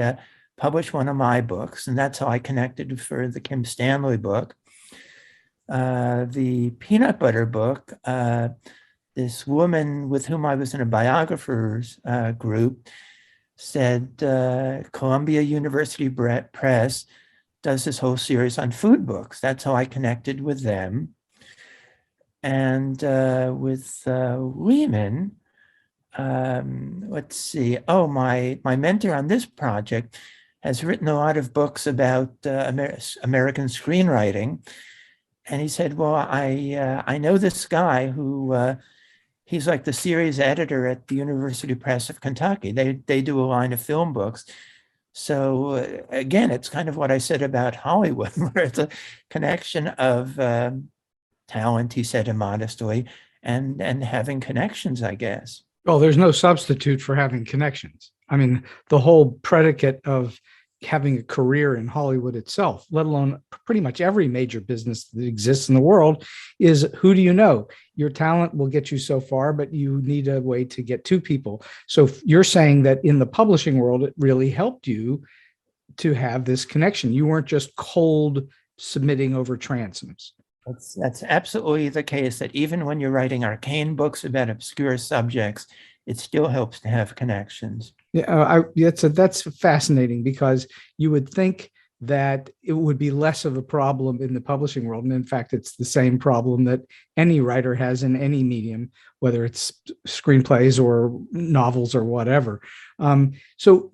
published one of my books, and that's how I connected for the Kim Stanley book. The peanut butter book, this woman with whom I was in a biographers group said Columbia University Press does this whole series on food books. That's how I connected with them. And with Lehman, let's see. Oh, my mentor on this project has written a lot of books about American screenwriting. And he said, well, I know this guy who, he's like the series editor at the University Press of Kentucky. They do a line of film books. So again, it's kind of what I said about Hollywood, where it's a connection of talent, he said immodestly, and having connections, I guess. Well, there's no substitute for having connections. I mean, the whole predicate of having a career in Hollywood itself, let alone pretty much every major business that exists in the world, is who do you know? Your talent will get you so far, but you need a way to get to people. So you're saying that in the publishing world, it really helped you to have this connection. You weren't just cold submitting over transoms. That's absolutely the case, that even when you're writing arcane books about obscure subjects, it still helps to have connections. Yeah, that's fascinating, because you would think that it would be less of a problem in the publishing world. And in fact, it's the same problem that any writer has in any medium, whether it's screenplays or novels or whatever. So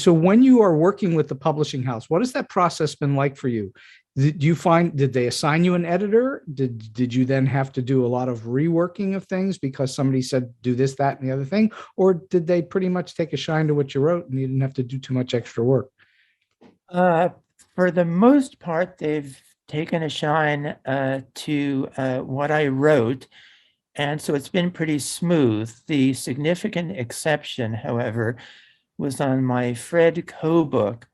when you are working with the publishing house, what has that process been like for you? Did they assign you an editor? Did you then have to do a lot of reworking of things because somebody said do this, that, and the other thing? Or did they pretty much take a shine to what you wrote and you didn't have to do too much extra work? For the most part, they've taken a shine to what I wrote. And so it's been pretty smooth. The significant exception, however, was on my Fred Coe book,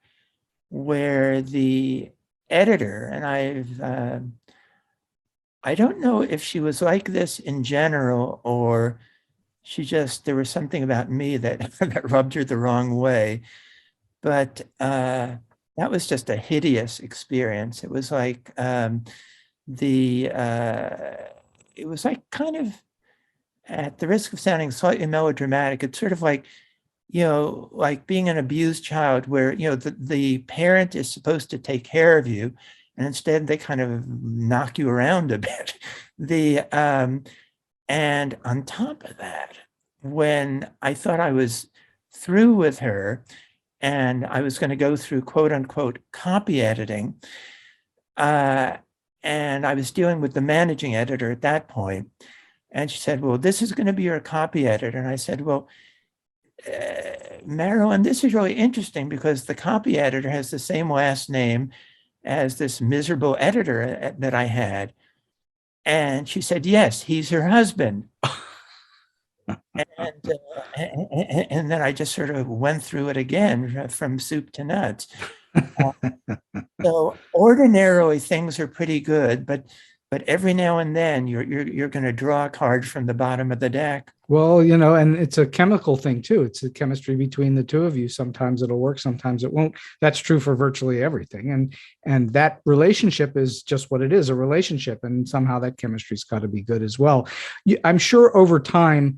where the editor, and I don't know if she was like this in general or there was something about me that, that rubbed her the wrong way. But that was just a hideous experience. It was like it was like kind of, at the risk of sounding slightly melodramatic, it's sort of like, like being an abused child where, the parent is supposed to take care of you, and instead they kind of knock you around a bit. And on top of that, when I thought I was through with her and I was going to go through quote unquote copy editing, and I was dealing with the managing editor at that point, and she said, well, this is going to be your copy editor. And I said, well, Marilyn, this is really interesting because the copy editor has the same last name as this miserable editor that I had. And she said, yes, he's her husband. And then I just sort of went through it again from soup to nuts. So ordinarily things are pretty good, but every now and then you're going to draw a card from the bottom of the deck. Well, and it's a chemical thing too. It's a chemistry between the two of you. Sometimes it'll work, sometimes it won't. That's true for virtually everything. And that relationship is just what it is, a relationship. And somehow that chemistry's got to be good as well. I'm sure over time,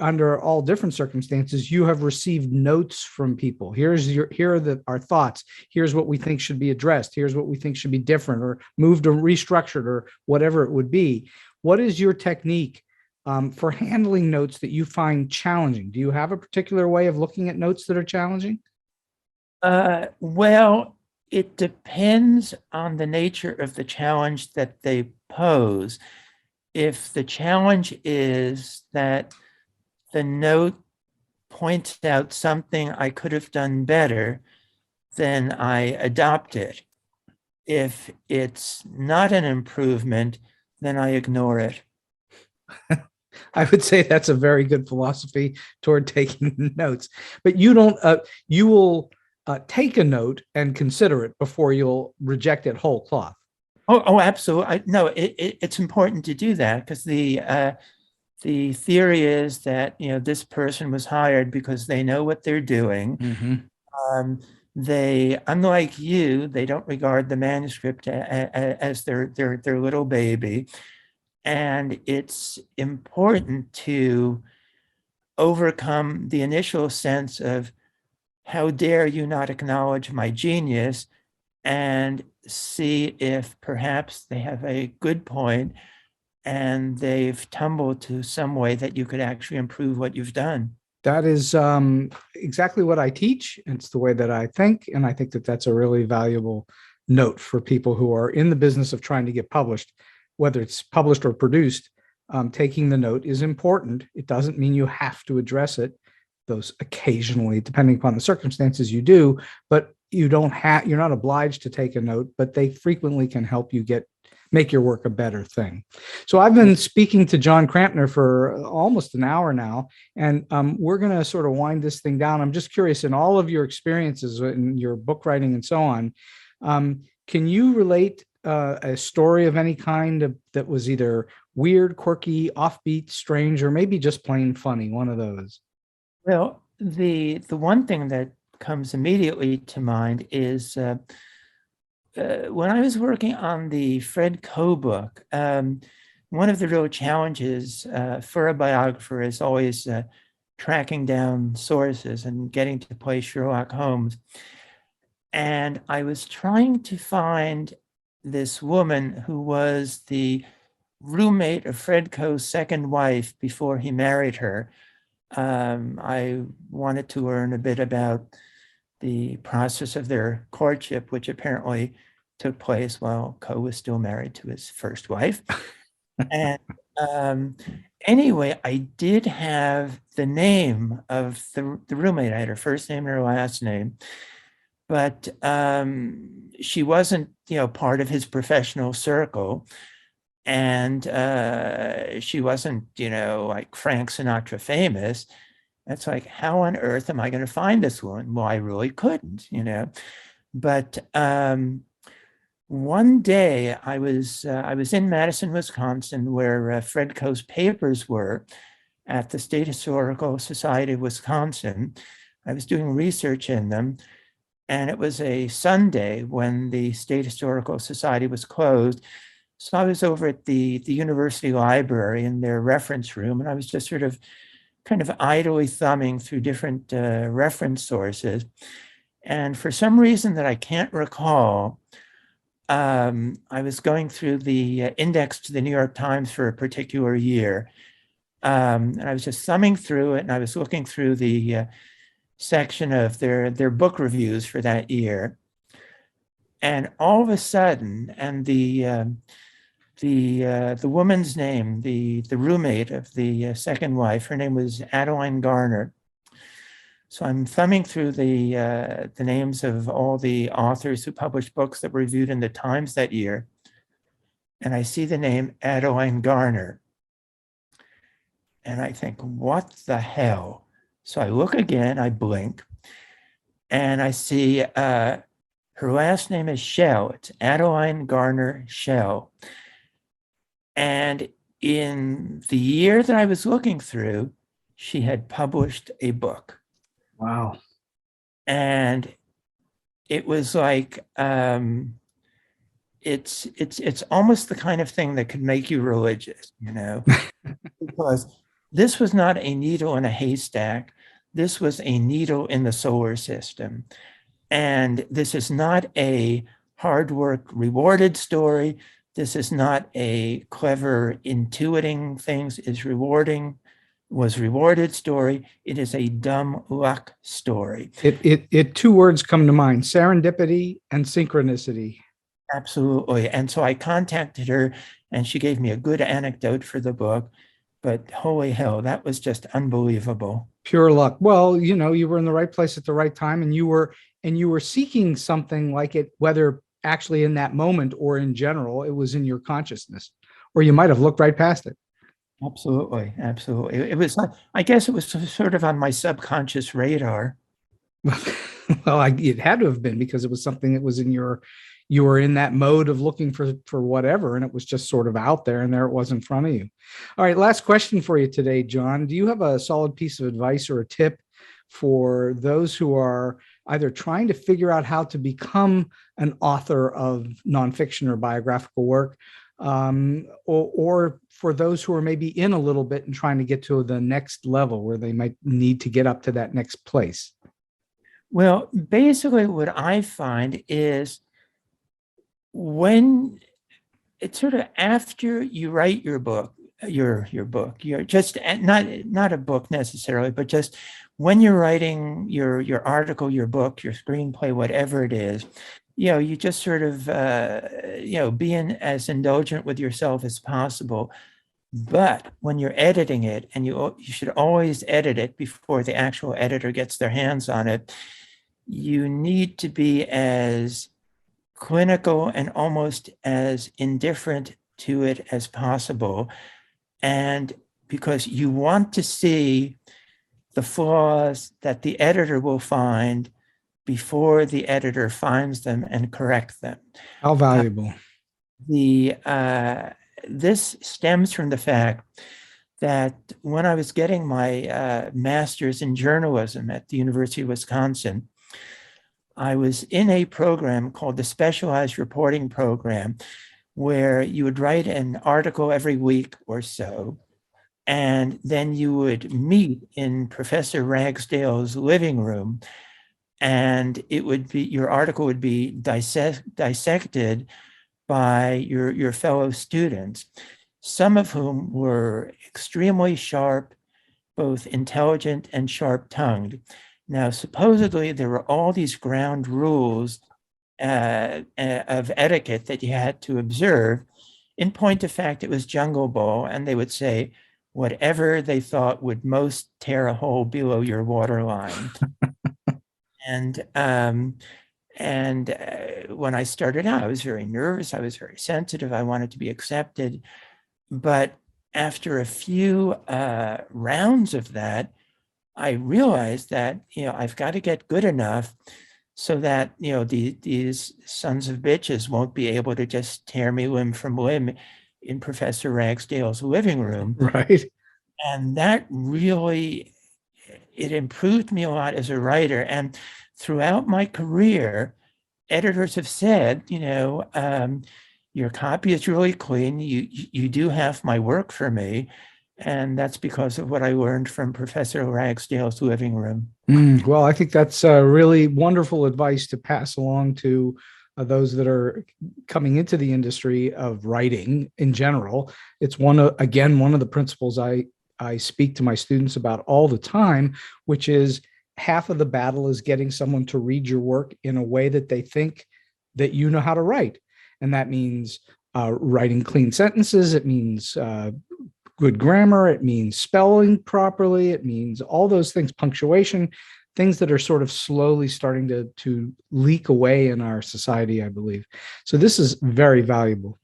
under all different circumstances, you have received notes from people. Here are our thoughts. Here's what we think should be addressed. Here's what we think should be different or moved or restructured or whatever it would be. What is your technique for handling notes that you find challenging? Do you have a particular way of looking at notes that are challenging? Well, it depends on the nature of the challenge that they pose. If the challenge is that the note points out something I could have done better, then I adopt it. If it's not an improvement, then I ignore it. I would say that's a very good philosophy toward taking notes. But you will take a note and consider it before you'll reject it whole cloth. Oh, absolutely. No, it's important to do that because the theory is that, this person was hired because they know what they're doing. Mm-hmm. They, unlike you, they don't regard the manuscript as their little baby. And it's important to overcome the initial sense of how dare you not acknowledge my genius, and see if perhaps they have a good point and they've tumbled to some way that you could actually improve what you've done. That is exactly what I teach. It's the way that I think. And I think that that's a really valuable note for people who are in the business of trying to get published, whether it's published or produced. Taking the note is important. It doesn't mean you have to address it. Those occasionally, depending upon the circumstances, you do, but you're not obliged to take a note, but they frequently can help you make your work a better thing. So I've been speaking to Jon Krampner for almost an hour now, and we're going to sort of wind this thing down. I'm just curious, in all of your experiences in your book writing and so on, can you relate a story of any kind that was either weird, quirky, offbeat, strange, or maybe just plain funny, one of those? Well, the one thing that comes immediately to mind is when I was working on the Fred Coe book, one of the real challenges for a biographer is always tracking down sources and getting to play Sherlock Holmes. And I was trying to find this woman who was the roommate of Fred Coe's second wife before he married her. I wanted to learn a bit about the process of their courtship, which apparently took place while Coe was still married to his first wife. And anyway, I did have the name of the roommate. I had her first name and her last name, but she wasn't, part of his professional circle. And she wasn't, like Frank Sinatra famous. It's like, how on earth am I going to find this woman? Well, I really couldn't, But one day I was in Madison, Wisconsin, where Fred Coe's papers were at the State Historical Society of Wisconsin. I was doing research in them, and it was a Sunday when the State Historical Society was closed. So I was over at the university library in their reference room, and I was just sort of kind of idly thumbing through different reference sources. And for some reason that I can't recall, I was going through the index to the New York Times for a particular year. And I was just thumbing through it, and I was looking through the section of their book reviews for that year. And all of a sudden, and the woman's name, the roommate of the second wife, her name was Adeline Garner. So I'm thumbing through the names of all the authors who published books that were reviewed in the Times that year, and I see the name Adeline Garner. And I think, what the hell? So I look again, I blink, and I see her last name is Schell. It's Adeline Garner Schell. And in the year that I was looking through, she had published a book. Wow. And it was like, it's almost the kind of thing that could make you religious, because this was not a needle in a haystack. This was a needle in the solar system. And this is not a hard work rewarded story. This is not a clever intuiting things was rewarded story. It is a dumb luck story. It two words come to mind: serendipity and synchronicity. Absolutely. And so I contacted her, and she gave me a good anecdote for the book, but holy hell, that was just unbelievable. Pure luck. Well, you were in the right place at the right time, and you were seeking something like it, whether actually in that moment or in general, it was in your consciousness, or you might have looked right past it. Absolutely. Absolutely. It was, I guess it was sort of on my subconscious radar. Well, it had to have been, because it was something that was you were in that mode of looking for whatever, and it was just sort of out there, and there it was in front of you. All right. Last question for you today, Jon. Do you have a solid piece of advice or a tip for those who are either trying to figure out how to become an author of nonfiction or biographical work, or for those who are maybe in a little bit and trying to get to the next level where they might need to get up to that next place? Well, basically what I find is, when it's sort of after you write your book, you're just not a book necessarily, but just when you're writing your article, your book, your screenplay, whatever it is, you just sort of, being as indulgent with yourself as possible. But when you're editing it, and you should always edit it before the actual editor gets their hands on it, you need to be as clinical and almost as indifferent to it as possible. And because you want to see the flaws that the editor will find before the editor finds them and corrects them. How valuable. This stems from the fact that when I was getting my master's in journalism at the University of Wisconsin, I was in a program called the Specialized Reporting Program, where you would write an article every week or so, and then you would meet in Professor Ragsdale's living room, and your article would be dissected by your fellow students, some of whom were extremely sharp, both intelligent and sharp-tongued. Now, supposedly, there were all these ground rules of etiquette that you had to observe. In point of fact, it was Jungle Bowl, and they would say whatever they thought would most tear a hole below your waterline. And when I started out, I was very nervous. I was very sensitive. I wanted to be accepted. But after a few rounds of that, I realized that, I've got to get good enough so that, these sons of bitches won't be able to just tear me limb from limb in Professor Ragsdale's living room. Right. And that really, it improved me a lot as a writer. And throughout my career, editors have said, your copy is really clean. You do half my work for me. And that's because of what I learned from Professor Ragsdale's living room. Well, I think that's really wonderful advice to pass along to those that are coming into the industry of writing in general. It's one of the principles I speak to my students about all the time, which is half of the battle is getting someone to read your work in a way that they think that you know how to write. And that means writing clean sentences. It means good grammar. It means spelling properly. It means all those things, punctuation, things that are sort of slowly starting to leak away in our society, I believe. So this is very valuable.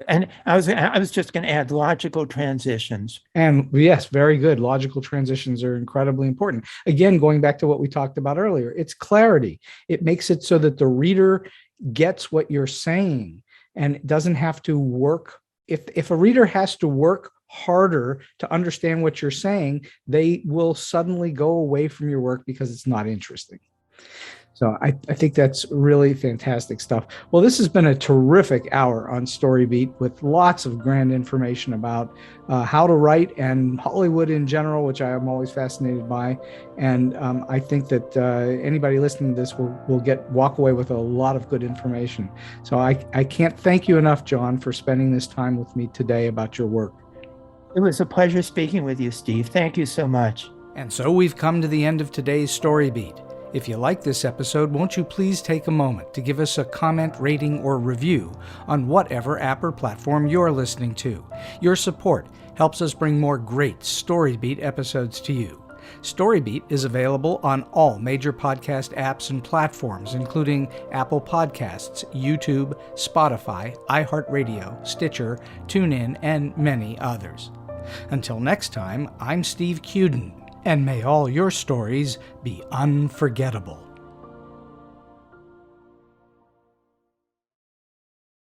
And I was just going to add logical transitions. And yes, very good. Logical transitions are incredibly important. Again, going back to what we talked about earlier, it's clarity. It makes it so that the reader gets what you're saying and doesn't have to work. If a reader has to work harder to understand what you're saying, they will suddenly go away from your work because it's not interesting. So I think that's really fantastic stuff. Well, this has been a terrific hour on StoryBeat with lots of grand information about how to write and Hollywood in general, which I am always fascinated by. And I think that anybody listening to this will walk away with a lot of good information. So I can't thank you enough, Jon, for spending this time with me today about your work. It was a pleasure speaking with you, Steve. Thank you so much. And so we've come to the end of today's StoryBeat. If you like this episode, won't you please take a moment to give us a comment, rating, or review on whatever app or platform you're listening to. Your support helps us bring more great StoryBeat episodes to you. StoryBeat is available on all major podcast apps and platforms, including Apple Podcasts, YouTube, Spotify, iHeartRadio, Stitcher, TuneIn, and many others. Until next time, I'm Steve Cuden. And may all your stories be unforgettable.